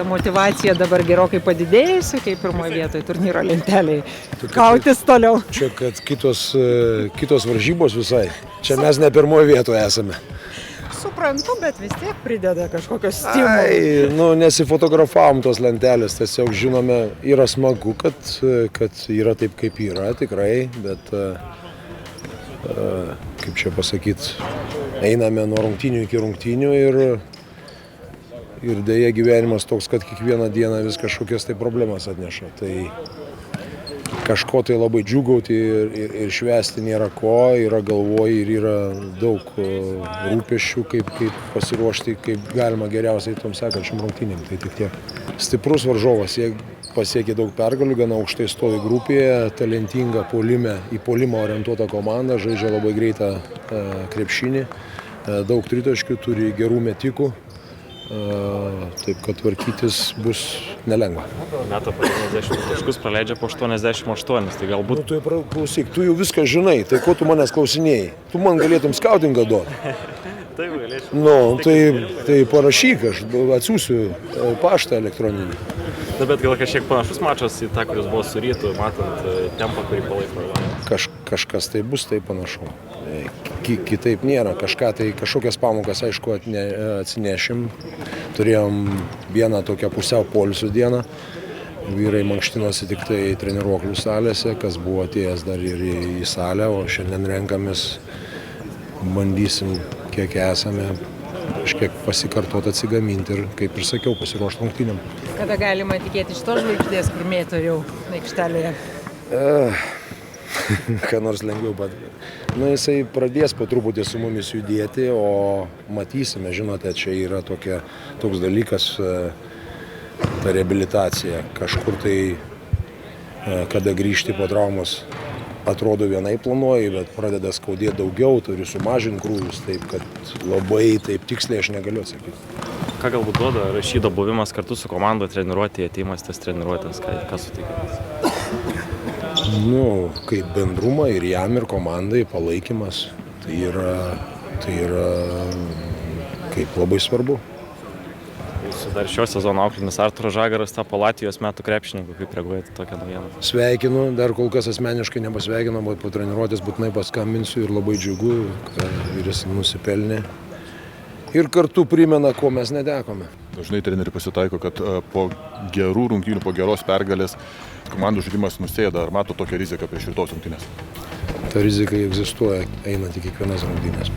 motyvacija dabar gerokai padidėjusi, kaip pirmoje vietoje turnyro lentelėje. Kautis toliau. Čia, kad kitos varžybos visai. Čia mes ne pirmoje vietoje esame. Suprantu, bet vis tiek prideda kažkokios stimulos. Ai, nesifotografavom tos lentelės, tiesiog žinome, yra smagu, kad yra taip, kaip yra, tikrai, bet, kaip čia pasakyti, einame nuo rungtynių iki rungtynių ir dėja gyvenimas toks, kad kiekvieną dieną vis kažkokias tai problemas atneša. Tai kažko tai labai džiūgauti ir švęsti nėra ko, yra galvoj ir yra daug rūpesčių, kaip pasiruošti, kaip galima geriausiai tom sekančiam rungtynėm. Tai tik tiek. Stiprus varžovas, jie pasiekė daug pergalių, gana aukštai stovi grupėje, talentinga puolime, į puolimą orientuota komanda, žaidžia labai greitą krepšinį, daug tritaškių, turi gerų metikų. Taip, kad tvarkytis bus nelengva. Meta po 90 taškus, praleidžia po 88, tai galbūt... Tu klausyk, tu jau viską žinai, tai ko tu manęs klausinėjai? Tu man galėtum skautingą duoti. Taip, galėčiau. Tai parašyk, aš atsiųsiu paštą elektroninį. Bet gal kažkiek panašus mačas į tą, kuris buvo su Rytu, matant tempą, kurį palaiko. Kažkas tai bus, tai panašu. Kitaip nėra. Kažkokias pamokas, aišku, atsinešim. Turėjom vieną tokią pusiau poilsio dieną. Vyrai mankštinosi tik tai treniruoklių salėse, kas buvo atėjęs dar ir į salę, o šiandien renkamės, bandysim, kiek esame, kažkiek pasikartot, atsigaminti ir, kaip ir sakiau, pasiruošti rungtynėm. Kada galima tikėti šitos žvaigždės, kur mėto jau aikštelėje? Ką nors lengviau, bet jisai pradės po truputį su mumis judėti, o matysime, žinote, čia yra toks dalykas, ta reabilitacija. Kažkur tai, kada grįžti po traumos, atrodo vienai planuoji, bet pradeda skaudėti daugiau, turi sumažinti krūvius, taip kad labai taip tiksliai aš negaliu atsakyti. Ką galbūt duoda Rašydo buvimas kartu su komanda treniruotėje, ateimas tas treniruotės, ką suteikia? Kaip bendrumą ir jam, ir komandai palaikymas, tai yra kaip labai svarbu. Jūsų dar šio sezono auklėtinis Arturas Žagaras tapo Latvijos metų krepšininku, kaip reaguojate tokią naujieną? Sveikinu, dar kol kas asmeniškai nepasveikinau, bet po treniruotės būtinai paskambinsiu ir labai džiugu, kad jis nusipelnė. Ir kartu primena, ko mes netekome. Dažnai treneriai pasitaiko, kad po gerų rungtynių, po geros pergalės komandų žaidimas nusėda. Ar mato tokią riziką prieš rytos rungtynės? Ta rizika egzistuoja einant į kiekvienas rungtynės.